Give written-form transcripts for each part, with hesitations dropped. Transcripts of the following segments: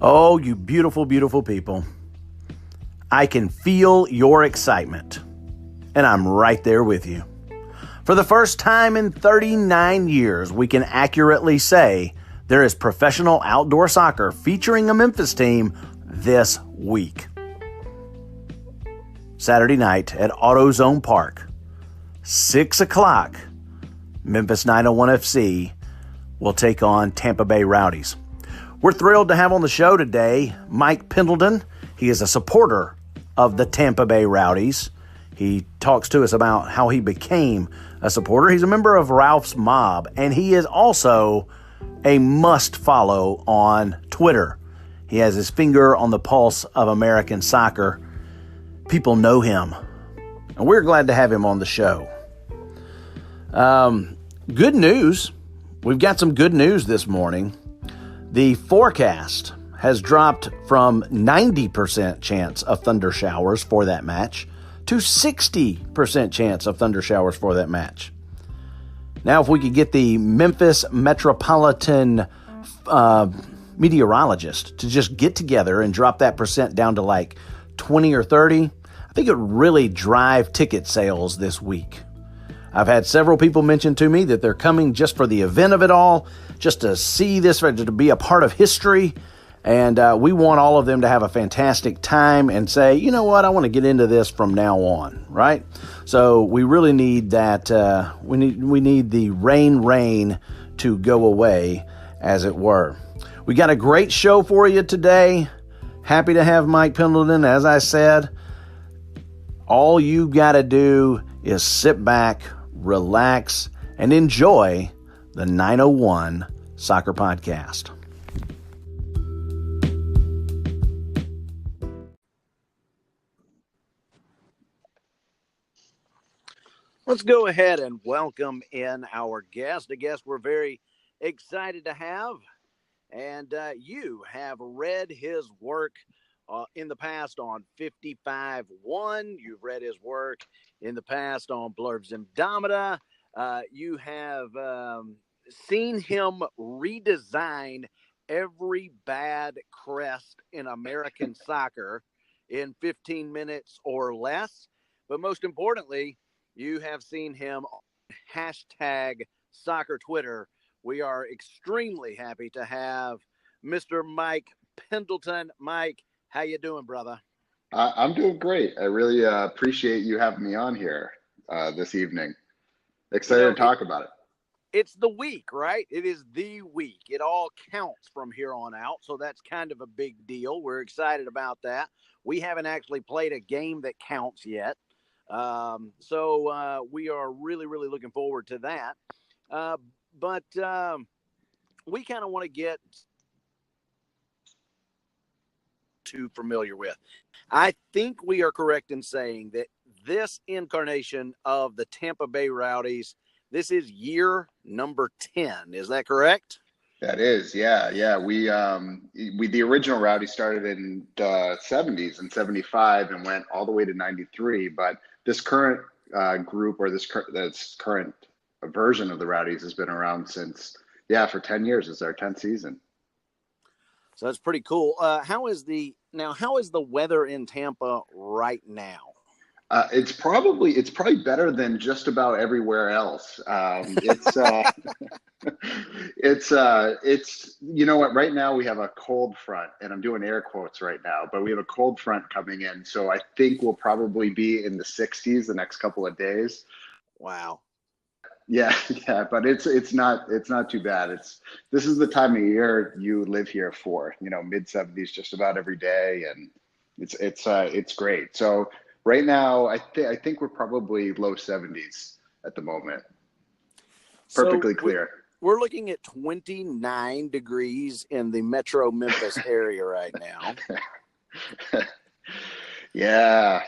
Oh, you beautiful, beautiful people. I can feel your excitement, and I'm right there with you. For the first time in 39 years, we can accurately say there is professional outdoor soccer featuring a Memphis team this week. Saturday night at AutoZone Park, 6 o'clock, Memphis 901 FC will take on Tampa Bay Rowdies. We're thrilled to have on the show today Mike Pendleton. He is a supporter of the Tampa Bay Rowdies. He talks to us about how he became a supporter. He's a member of Ralph's Mob, and he is also a must-follow on Twitter. He has his finger on the pulse of American soccer. People know him, and we're glad to have him on the show. Good news. We've got some good news this morning. The forecast has dropped from 90% chance of thunder showers for that match to 60% chance of thunder showers for that match. Now, if we could get the Memphis Metropolitan meteorologist to just get together and drop that percent down to like 20 or 30, I think it would really drive ticket sales this week. I've had several people mention to me that they're coming just for the event of it all, just to see this, to be a part of history. And we want all of them to have a fantastic time and say, you know what, I want to get into this from now on, right? So we really need that. We need the rain to go away, as it were. We got a great show for you today. Happy to have Mike Pendleton. As I said, all you got to do is sit back, relax, and enjoy the 901 Soccer Podcast. Let's go ahead and welcome in our guest, a guest we're very excited to have. And you have read his work in the past on 55-1. You've read his work in the past on Blurbs and Domina. You have seen him redesign every bad crest in American soccer in 15 minutes or less. But most importantly, you have seen him on hashtag soccer Twitter. We are extremely happy to have Mr. Mike Pendleton. Mike, how you doing, brother? I'm doing great. I really appreciate you having me on here this evening. Excited to talk about it. It's the week, right? It is the week. It all counts from here on out, so that's kind of a big deal. We're excited about that. We haven't actually played a game that counts yet, so we are really, really looking forward to that. But we kind of want to get too familiar with. I think we are correct in saying that this incarnation of the Tampa Bay Rowdies, this is year number 10. Is that correct? That is, yeah. We the original Rowdies started in the 70s and 75 and went all the way to 93. But this current group, or this current version of the Rowdies, has been around since, for 10 years. It's our 10th season. So that's pretty cool. How is the weather in Tampa right now? It's probably better than just about everywhere else. It's you know what? Right now we have a cold front, and I'm doing air quotes right now, but we have a cold front coming in. So I think we'll probably be in the 60s the next couple of days. Wow. Yeah, but it's not too bad. This is the time of year you live here for, mid 70s just about every day, and it's great. So right now I think we're probably low 70s at the moment. Perfectly clear. We're looking at 29 degrees in the Metro Memphis area right now. Yeah.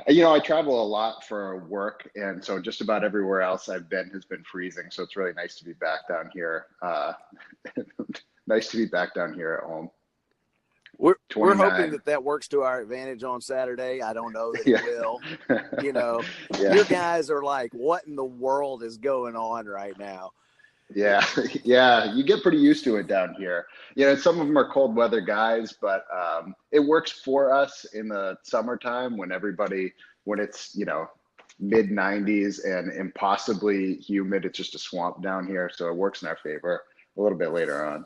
I travel a lot for work, and so just about everywhere else I've been has been freezing. So it's really nice to be back down here. Nice to be back down here at home. We're hoping that works to our advantage on Saturday. I don't know that it will. Your guys are like, what in the world is going on right now? Yeah, yeah, you get pretty used to it down here. Some of them are cold weather guys, but it works for us in the summertime when it's, mid 90s and impossibly humid. It's just a swamp down here, so it works in our favor a little bit later on.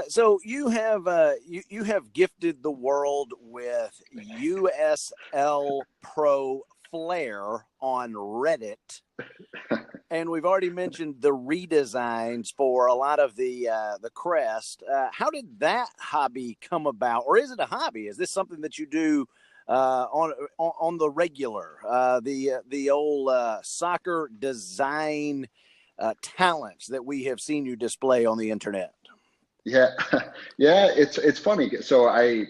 So you have gifted the world with USL Pro Flair on Reddit, and we've already mentioned the redesigns for a lot of the crest. How did that hobby come about, or is it a hobby? Is this something that you do on the regular? The old soccer design talents that we have seen you display on the internet. Yeah, yeah, it's funny. So I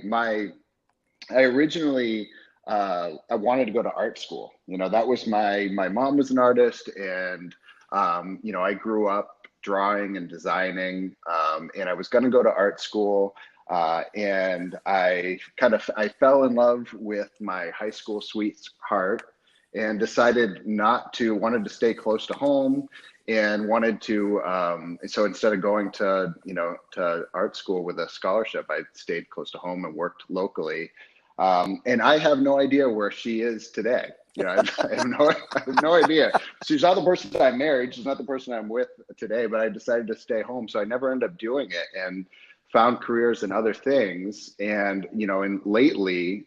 originally I wanted to go to art school. That was my mom was an artist, and I grew up drawing and designing, and I was going to go to art school, and I fell in love with my high school sweetheart, and wanted to stay close to home, and wanted to so instead of going to art school with a scholarship, I stayed close to home and worked locally. And I have no idea where she is today. I have no idea. She's not the person that I married. She's not the person I'm with today, but I decided to stay home. So I never ended up doing it, and found careers in other things. And, and lately,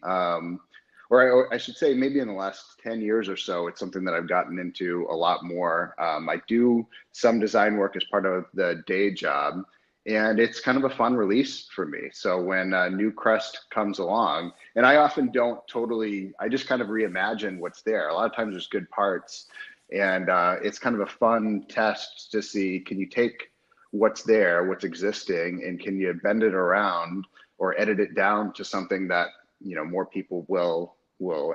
or I should say maybe in the last 10 years or so, it's something that I've gotten into a lot more. I do some design work as part of the day job, and it's kind of a fun release for me. So when a new crest comes along, and I often I just kind of reimagine what's there. A lot of times there's good parts, and it's kind of a fun test to see, can you take what's there, what's existing, and can you bend it around or edit it down to something that, more people will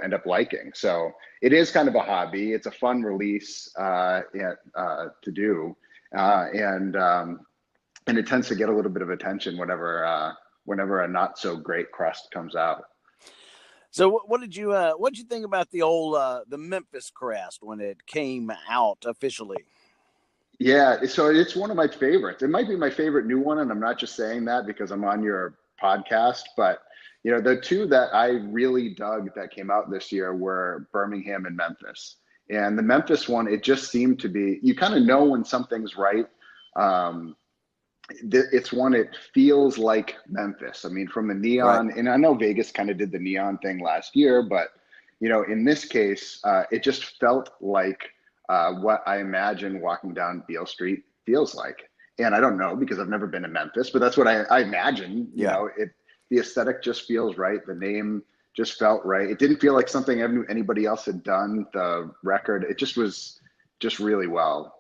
end up liking. So it is kind of a hobby. It's a fun release to do. And it tends to get a little bit of attention whenever a not so great crest comes out. So what did you think about the old the Memphis crest when it came out officially? Yeah, so it's one of my favorites. It might be my favorite new one, and I'm not just saying that because I'm on your podcast, but the two that I really dug that came out this year were Birmingham and Memphis. And the Memphis one, it just seemed to be, you kind of know when something's right. It feels like Memphis. I mean, from the neon, Right. and I know Vegas kind of did the neon thing last year, but in this case, it just felt like what I imagine walking down Beale Street feels like. And I don't know because I've never been to Memphis, but that's what I imagine. Yeah. The aesthetic just feels right. The name just felt right. It didn't feel like something anybody else had done. The record, it just was just really well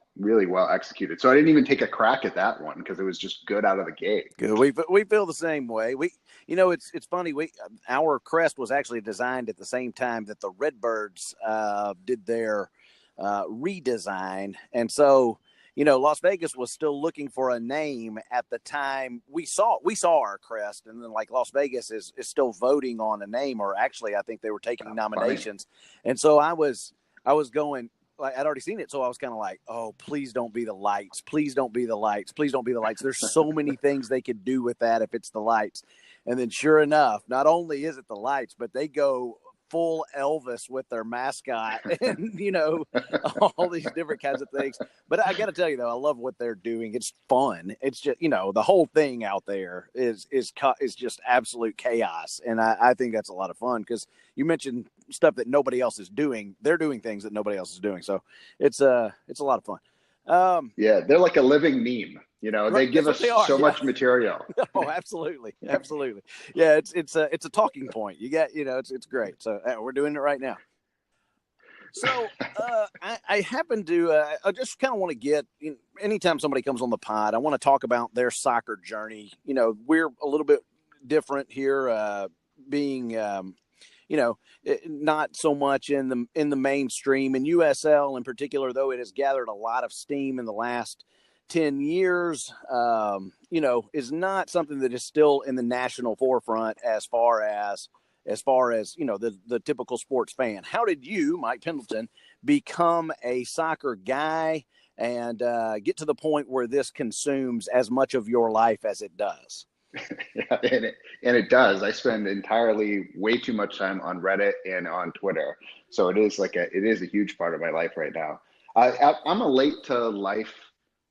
executed. So I didn't even take a crack at that one because it was just good out of the gate. Good. We feel the same way. It's funny. Our crest was actually designed at the same time that the Redbirds did their redesign, and so Las Vegas was still looking for a name at the time we saw our crest, and then like Las Vegas is still voting on a name, or actually I think they were taking nominations, and so I was going. Like I'd already seen it, so I was kind of like, "Oh, please don't be the lights! Please don't be the lights! Please don't be the lights!" There's so many things they could do with that if it's the lights. And then, sure enough, not only is it the lights, but they go full Elvis with their mascot, and all these different kinds of things. But I got to tell you though, I love what they're doing. It's fun. It's just the whole thing out there is just absolute chaos, and I think that's a lot of fun because you mentioned stuff that nobody else is doing. They're doing things that nobody else is doing, so it's a lot of fun. Yeah, they're like a living meme. They give us so much material. Oh, absolutely, absolutely. Yeah, it's a talking point. You get, it's great. So we're doing it right now. So I happen to I just kind of want to get anytime somebody comes on the pod, I want to talk about their soccer journey. We're a little bit different here, being not so much in the mainstream, and USL in particular, though it has gathered a lot of steam in the last 10 years, is not something that is still in the national forefront as far as the typical sports fan. How did you, Mike Pendleton, become a soccer guy and get to the point where this consumes as much of your life as it does? Yeah, and it does. I spend entirely way too much time on Reddit and on Twitter, so it is a huge part of my life right now. I'm a late to life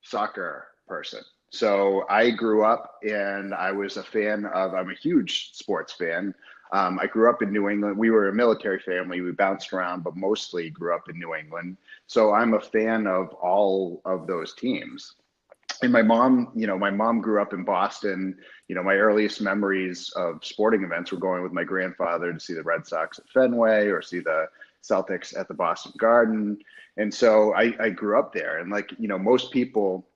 soccer person. So I grew up and I was a fan of. I'm a huge sports fan. I grew up in New England. We were a military family. We bounced around, but mostly grew up in New England. So I'm a fan of all of those teams. And my mom grew up in Boston. My earliest memories of sporting events were going with my grandfather to see the Red Sox at Fenway or see the Celtics at the Boston Garden. And so I grew up there. And most people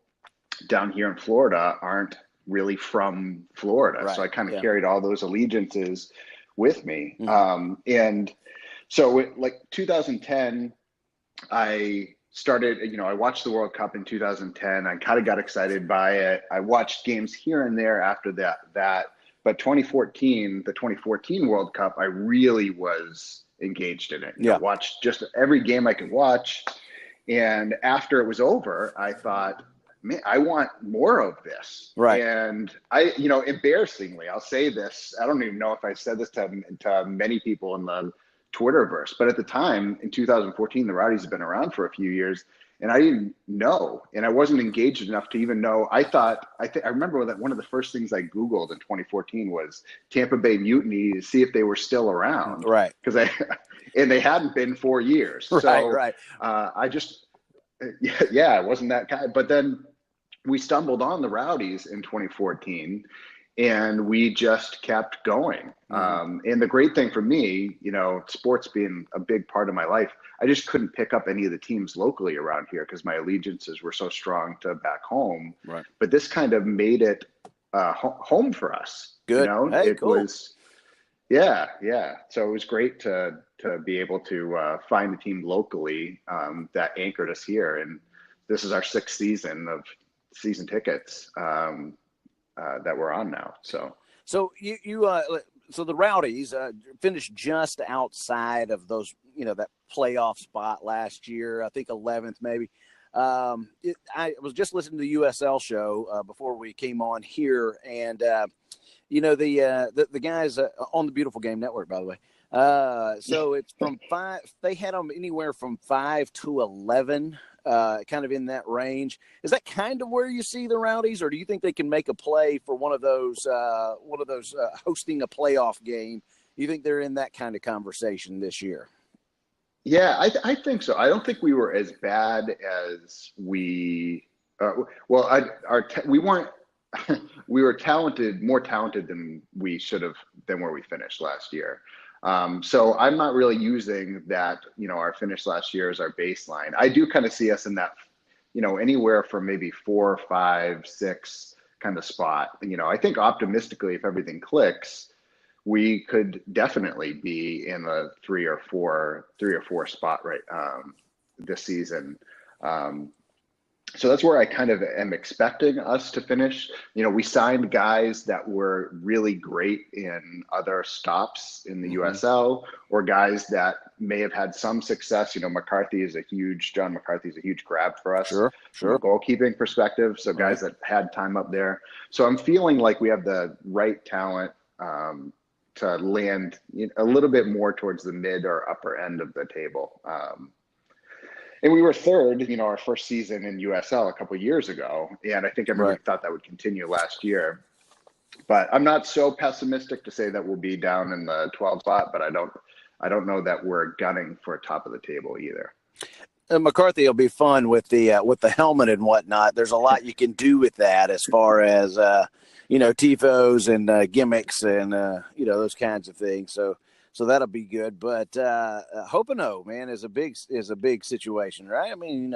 down here in Florida aren't really from Florida. Right. So I kind of Yeah. carried all those allegiances with me. Mm-hmm. And so 2010, I started, I watched the World Cup in 2010. I kind of got excited by it. I watched games here and there after that. But 2014, the 2014 World Cup, I really was engaged in it. I watched just every game I could watch. And after it was over, I thought, man, I want more of this. Right. And embarrassingly, I'll say this. I don't even know if I said this to many people in the Twitterverse, but at the time in 2014, the Rowdies had been around for a few years, and I didn't know, and I wasn't engaged enough to even know. I remember that one of the first things I Googled in 2014 was Tampa Bay Mutiny to see if they were still around. Right. And they hadn't been 4 years. Right. I just, it wasn't that kind. But then we stumbled on the Rowdies in 2014. And we just kept going. And the great thing for me, sports being a big part of my life, I just couldn't pick up any of the teams locally around here because my allegiances were so strong to back home. Right. But this kind of made it home for us. Good. Hey, it cool. was, yeah. So it was great to be able to find a team locally that anchored us here. And this is our 6th season of season tickets. That we're on now. So the Rowdies finished just outside of those, that playoff spot last year. I think 11th maybe. I was just listening to the USL show before we came on here, and the guys on the Beautiful Game Network, by the way. So it's from 5. They had them anywhere from 5 to 11. Kind of in that range. Is that kind of where you see the Rowdies, or do you think they can make a play for one of those hosting a playoff game? You think they're in that kind of conversation this year? Yeah, I think so. I don't think we were as bad as we. We weren't. We were more talented than we should have been where we finished last year. So I'm not really using that, our finish last year as our baseline. I do kind of see us in that, anywhere from maybe 4, 5, 6 kind of spot. I think optimistically, if everything clicks, we could definitely be in the 3 or 4 spot right this season. So that's where I kind of am expecting us to finish. We signed guys that were really great in other stops in the USL, or guys that may have had some success. John McCarthy is a huge grab for us. Sure. From a goalkeeping perspective. So guys that had time up there. So I'm feeling like we have the right talent to land a little bit more towards the mid or upper end of the table. And we were 3rd, our first season in USL a couple of years ago. And I think everybody thought that would continue last year. But I'm not so pessimistic to say that we'll be down in the 12th spot, but I don't know that we're gunning for top of the table either. McCarthy will be fun with the helmet and whatnot. There's a lot you can do with that as far as, tifos and gimmicks and, those kinds of things. So that'll be good, but Hopino, man, is a big situation, right? I mean,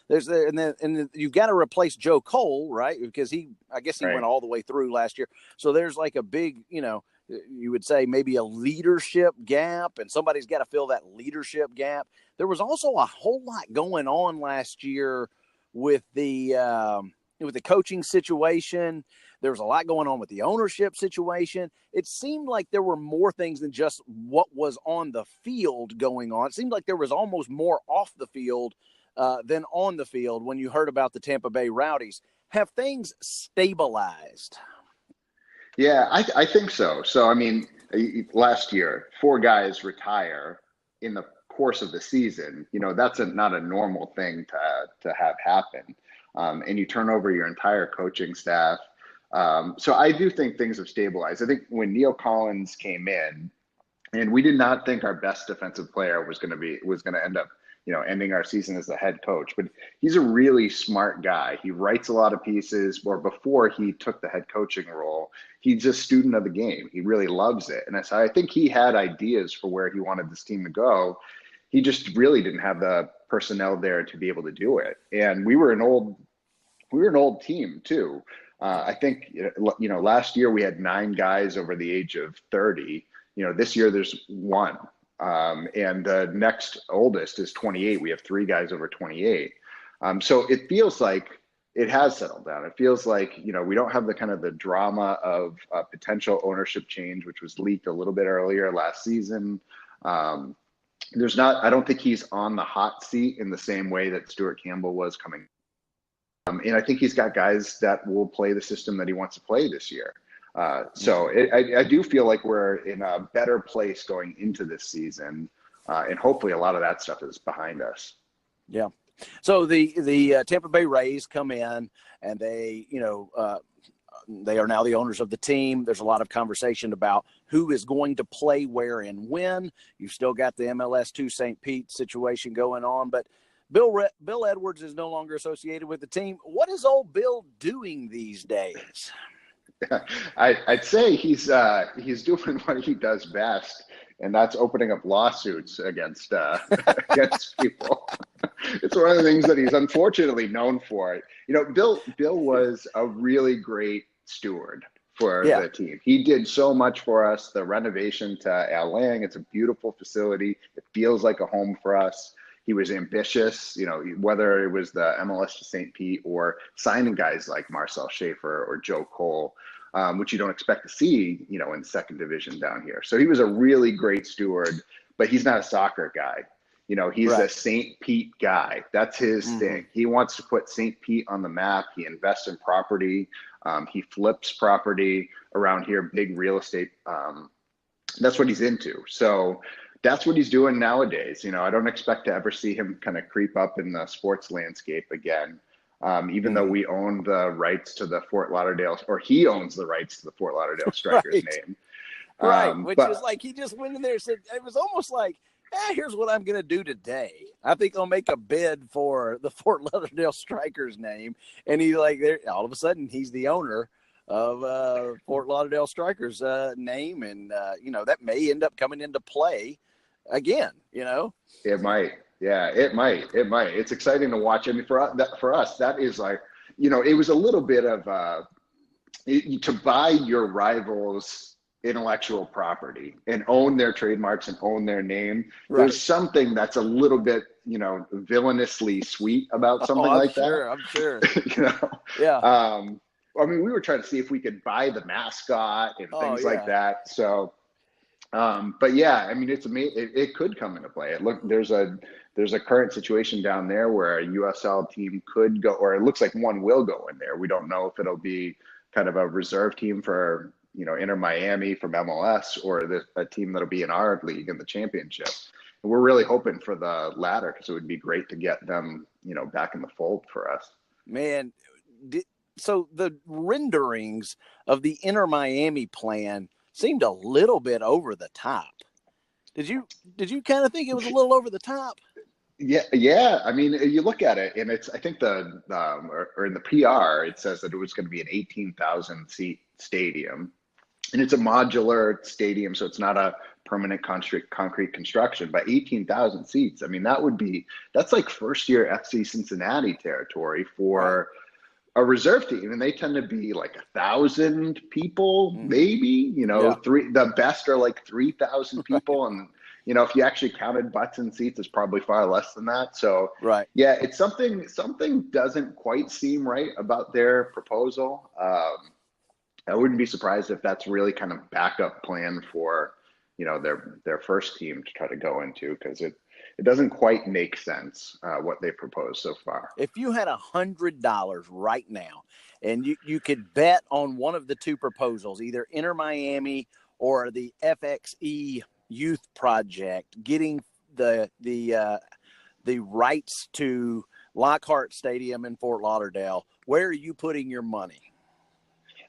there's and you've got to replace Joe Cole, right? Because I guess he went all the way through last year. So there's like a big, you would say maybe a leadership gap, and somebody's got to fill that leadership gap. There was also a whole lot going on last year with the with the coaching situation. There was a lot going on with the ownership situation. It seemed like there were more things than just what was on the field going on. It seemed like there was almost more off the field than on the field when you heard about the Tampa Bay Rowdies. Have things stabilized? Yeah, I think so. So, I mean, last year, 4 guys retire in the course of the season. That's not a normal thing to have happen. And you turn over your entire coaching staff. So I do think things have stabilized. I think when Neil Collins came in, and we did not think our best defensive player was going to end up, ending our season as the head coach. But he's a really smart guy. He writes a lot of pieces. Or before he took the head coaching role, he's a student of the game. He really loves it. And so I think he had ideas for where he wanted this team to go. He just really didn't have the personnel there to be able to do it. And we were an old team too. I think, last year we had 9 guys over the age of 30. This year there's 1. And the next oldest is 28. We have 3 guys over 28. So it feels like it has settled down. It feels like, we don't have the kind of the drama of potential ownership change, which was leaked a little bit earlier last season. I don't think he's on the hot seat in the same way that Stuart Campbell was coming. And I think he's got guys that will play the system that he wants to play this year. So I do feel like we're in a better place going into this season. And hopefully a lot of that stuff is behind us. Yeah. So the Tampa Bay Rays come in and they are now the owners of the team. There's a lot of conversation about who is going to play where and when. You've still got the MLS2 St. Pete situation going on, but Bill Edwards is no longer associated with the team. What is old Bill doing these days? I'd say he's doing what he does best, and that's opening up lawsuits against people. It's one of the things that he's unfortunately known for. Bill was a really great steward for the team. He did so much for us. The renovation to Al Lang, it's a beautiful facility. It feels like a home for us. He was ambitious, whether it was the MLS to St. Pete or signing guys like Marcel Schaefer or Joe Cole, which you don't expect to see, in second division down here. So he was a really great steward, but he's not a soccer guy. He's a St. Pete guy. That's his thing. He wants to put St. Pete on the map. He invests in property. He flips property around here, big real estate. That's what he's into. So that's what he's doing nowadays. I don't expect to ever see him kind of creep up in the sports landscape again. Even though we own the rights to the Fort Lauderdale, or he owns the rights to the Fort Lauderdale Strikers name. Which is like he just went in there and said, it was almost like, here's what I'm going to do today. I think I'll make a bid for the Fort Lauderdale Strikers name. And all of a sudden, he's the owner of Fort Lauderdale Strikers name. And, that may end up coming into play again, It might. Yeah, it might. It's exciting to watch. I mean, for us, that is like, it was a little bit of to buy your rivals' intellectual property and own their trademarks and own their name. Right. There's something that's a little bit, villainously sweet about something like that. I'm sure. Yeah. I mean, we were trying to see if we could buy the mascot and things like that. So, but yeah, I mean, it's amazing. It could come into play. There's a current situation down there where a USL team could go, or it looks like one will go in there. We don't know if it'll be kind of a reserve team for, Inter Miami from MLS, or a team that'll be in our league in the championship. And we're really hoping for the latter, because it would be great to get them, back in the fold for us. Man, so the renderings of the Inter Miami plan seemed a little bit over the top. Did you kind of think it was a little over the top? Yeah. I mean, you look at it, and I think or in the PR, it says that it was going to be an 18,000 seat stadium, and it's a modular stadium, so it's not a permanent concrete construction. But 18,000 seats, I mean, that's like first year FC Cincinnati territory for a reserve team, and they tend to be like 1,000 people, maybe. The best are like 3,000 people, and if you actually counted butts and seats, it's probably far less than that. So Right. yeah, it's something doesn't quite seem right about their proposal. I wouldn't be surprised if that's really kind of backup plan for, their first team to try to go into, because it doesn't quite make sense what they proposed so far. If you had $100 right now and you could bet on one of the two proposals, either Inter Miami or the FXE Youth Project, getting the rights to Lockhart Stadium in Fort Lauderdale, where are you putting your money?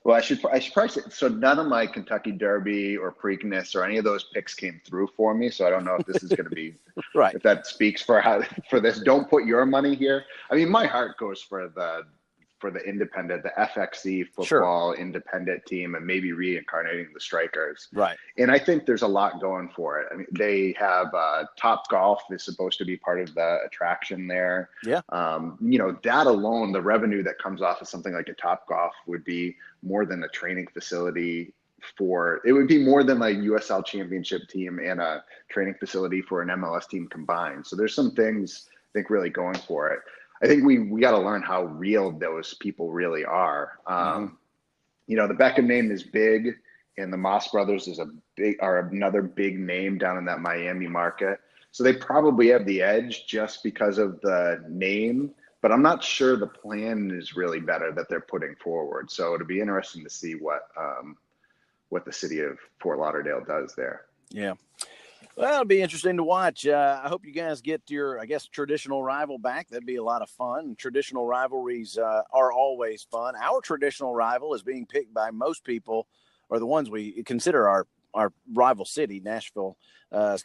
Well, I should probably say, so none of my Kentucky Derby or Preakness or any of those picks came through for me. So I don't know if this is going to be, right. if that speaks for this. Don't put your money here. I mean, my heart goes for the independent, the FXE football independent team, and maybe reincarnating the Strikers. Right. And I think there's a lot going for it. I mean, they have Top Golf is supposed to be part of the attraction there. Yeah. That alone, the revenue that comes off of something like a Top Golf would be more than a training facility it would be more than a USL championship team and a training facility for an MLS team combined. So there's some things I think really going for it. I think we got to learn how real those people really are. The Beckham name is big, and the Moss brothers are another big name down in that Miami market. So they probably have the edge just because of the name, but I'm not sure the plan is really better that they're putting forward. So it'll be interesting to see what the city of Fort Lauderdale does there. Yeah. Well, it'll be interesting to watch. I hope you guys get your, traditional rival back. That'd be a lot of fun. Traditional rivalries are always fun. Our traditional rival is being picked by most people, or the ones we consider our rival city, Nashville. Is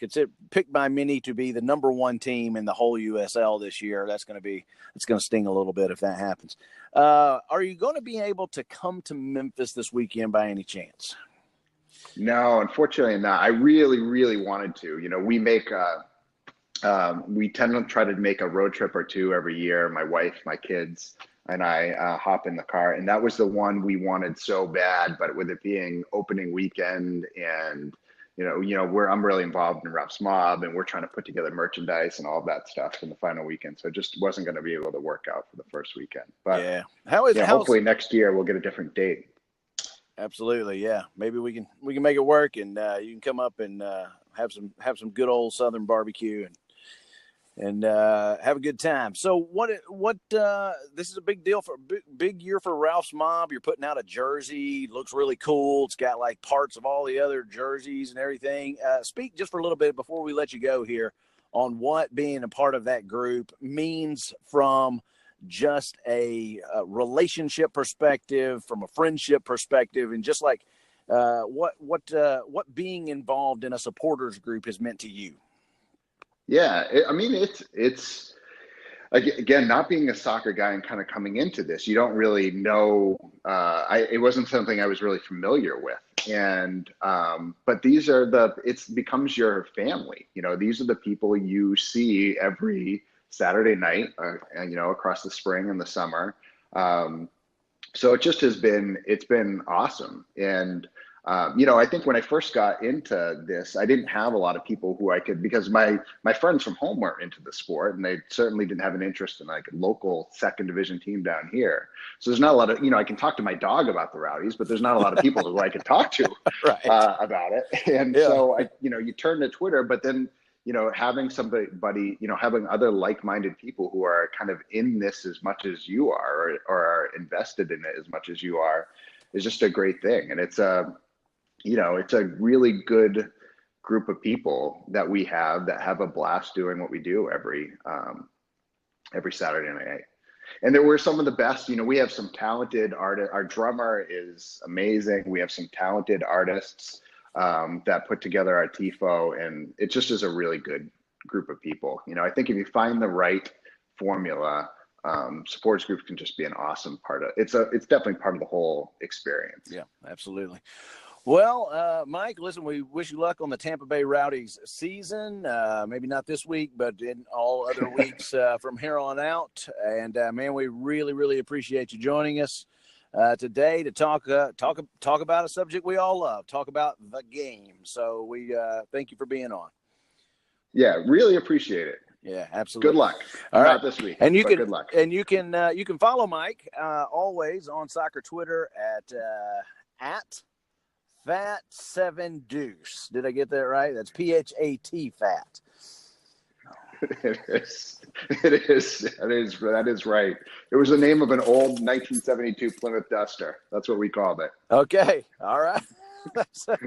picked by many to be the number one team in the whole USL this year. It's going to sting a little bit if that happens. Are you going to be able to come to Memphis this weekend by any chance? No, unfortunately not. I really, really wanted to. We tend to try to make a road trip or two every year. My wife, my kids, and I hop in the car, and that was the one we wanted so bad. But with it being opening weekend, and I'm really involved in Refs Mob, and we're trying to put together merchandise and all of that stuff in the final weekend, so it just wasn't going to be able to work out for the first weekend. But yeah, hopefully next year we'll get a different date. Absolutely, yeah. Maybe we can make it work, and you can come up and have some good old Southern barbecue and have a good time. So what this is a big deal big year for Ralph's Mob. You're putting out a jersey, looks really cool. It's got like parts of all the other jerseys and everything. Speak just for a little bit before we let you go here on what being a part of that group means from just a relationship perspective, from a friendship perspective, and just like what being involved in a supporters group has meant to you. Yeah, it's again, not being a soccer guy and kind of coming into this, you don't really know. It wasn't something I was really familiar with, and but it becomes your family. These are the people you see every Saturday night, across the spring and the summer. So it just it's been awesome. And, I think when I first got into this, I didn't have a lot of people who because my friends from home weren't into the sport, and they certainly didn't have an interest in like a local second division team down here. So there's not a lot of, I can talk to my dog about the Rowdies, but there's not a lot of people who I can talk to right. About it. And so you turn to Twitter, but then, having somebody, having other like-minded people who are kind of in this as much as you are, or are invested in it as much as you are, is just a great thing. And it's a really good group of people that we have that have a blast doing what we do every Saturday night. And there were some of the best, we have some talented artists. Our drummer is amazing. We have some talented artists that put together our TIFO, and it just is a really good group of people. I think if you find the right formula, supporters group can just be an awesome part of it. It's definitely part of the whole experience. Yeah, absolutely. Well, Mike, listen, we wish you luck on the Tampa Bay Rowdies season. Maybe not this week, but in all other weeks from here on out. And man, we really, really appreciate you joining us today to talk about a subject we all love, talk about the game. So we thank you for being on. Yeah, really appreciate it. Yeah, absolutely. Good luck. All right. Not this week, and you but can good luck. and you can follow Mike always on soccer Twitter at Fat7Deuce. Did I get that right? That's PHAT Fat. It is. It is. That is right. It was the name of an old 1972 Plymouth Duster. That's what we called it. Okay. All right. That's a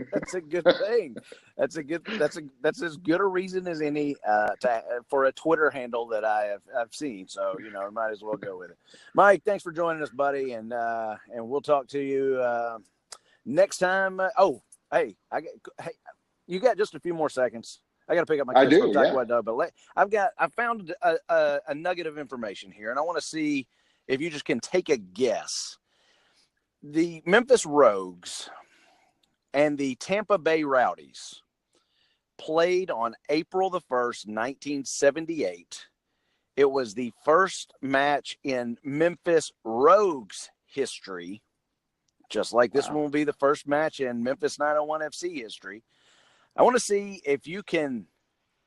good thing. That's as good a reason as any for a Twitter handle that I've seen. So might as well go with it. Mike, thanks for joining us, buddy, and we'll talk to you next time. Hey, you got just a few more seconds. I got to pick up my kids from Taekwondo, yeah. But I found a nugget of information here, and I want to see if you just can take a guess. The Memphis Rogues and the Tampa Bay Rowdies played on April the 1st, 1978. It was the first match in Memphis Rogues history, just like this one will be the first match in Memphis 901 FC history. I want to see if you can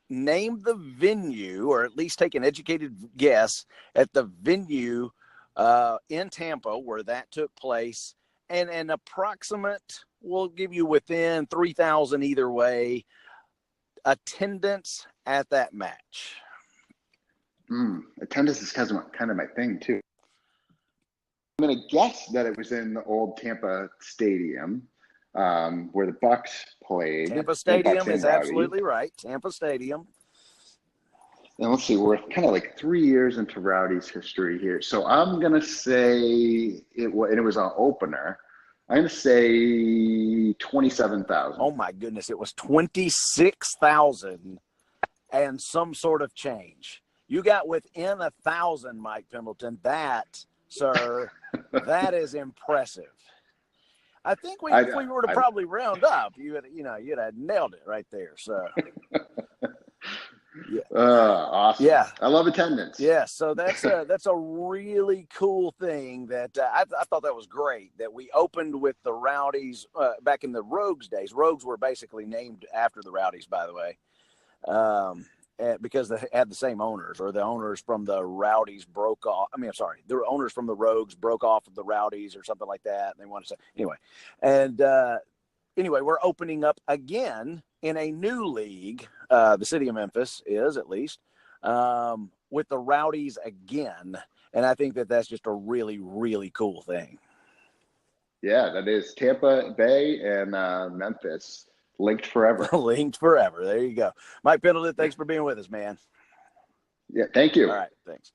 name the venue, or at least take an educated guess at the venue in Tampa where that took place, and an approximate, we'll give you within 3,000 either way, attendance at that match. Attendance is kind of my thing too. I'm going to guess that it was in the old Tampa Stadium. Where the Bucks played. Tampa Stadium is absolutely right. Tampa Stadium. And let's see, we're kind of like 3 years into Rowdies history here. So I'm going to say it was an opener. I'm going to say 27,000. Oh my goodness. It was 26,000 and some sort of change. You got within 1,000, Mike Pendleton. That, sir, that is impressive. I think if we were to probably round up, you'd have nailed it right there. So, yeah, awesome. Yeah, I love attendance. Yeah, so that's a really cool thing that I thought that was great that we opened with the Rowdies back in the Rogues days. Rogues were basically named after the Rowdies, by the way. Because they had the same owners, or the owners from the Rowdies broke off. The owners from the Rogues broke off of the Rowdies or something like that. And they wanted to say, anyway. And anyway, we're opening up again in a new league. The city of Memphis is, at least, with the Rowdies again. And I think that's just a really, really cool thing. Yeah, that is Tampa Bay and Memphis. Linked forever. Linked forever. There you go. Mike Pendleton, thanks for being with us, man. Yeah, thank you. All right, thanks.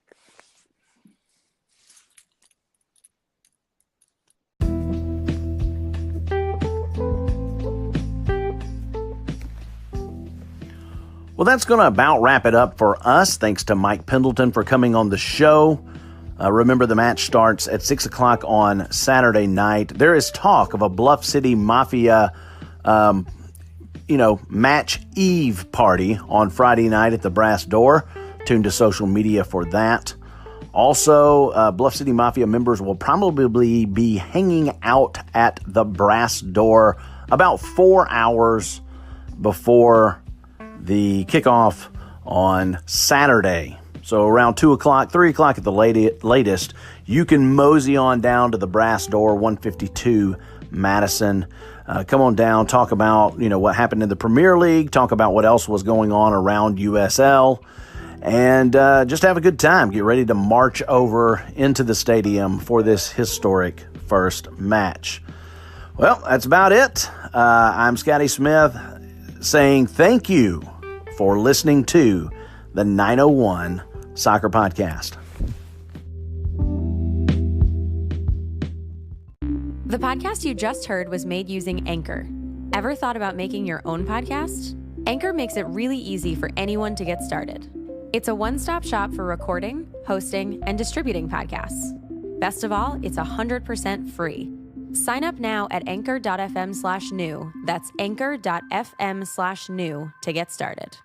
Well, that's going to about wrap it up for us. Thanks to Mike Pendleton for coming on the show. Remember, the match starts at 6 o'clock on Saturday night. There is talk of a Bluff City Mafia match eve party on Friday night at the Brass Door. Tune to social media for that. Also, Bluff City Mafia members will probably be hanging out at the Brass Door about 4 hours before the kickoff on Saturday. So around 2 o'clock, 3 o'clock at the latest, you can mosey on down to the Brass Door, 152 Madison. Come on down, talk about, what happened in the Premier League, talk about what else was going on around USL, and just have a good time. Get ready to march over into the stadium for this historic first match. Well, that's about it. I'm Scotty Smith saying thank you for listening to the 901 Soccer Podcast. The podcast you just heard was made using Anchor. Ever thought about making your own podcast? Anchor makes it really easy for anyone to get started. It's a one-stop shop for recording, hosting, and distributing podcasts. Best of all, it's 100% free. Sign up now at anchor.fm/new. That's anchor.fm/new to get started.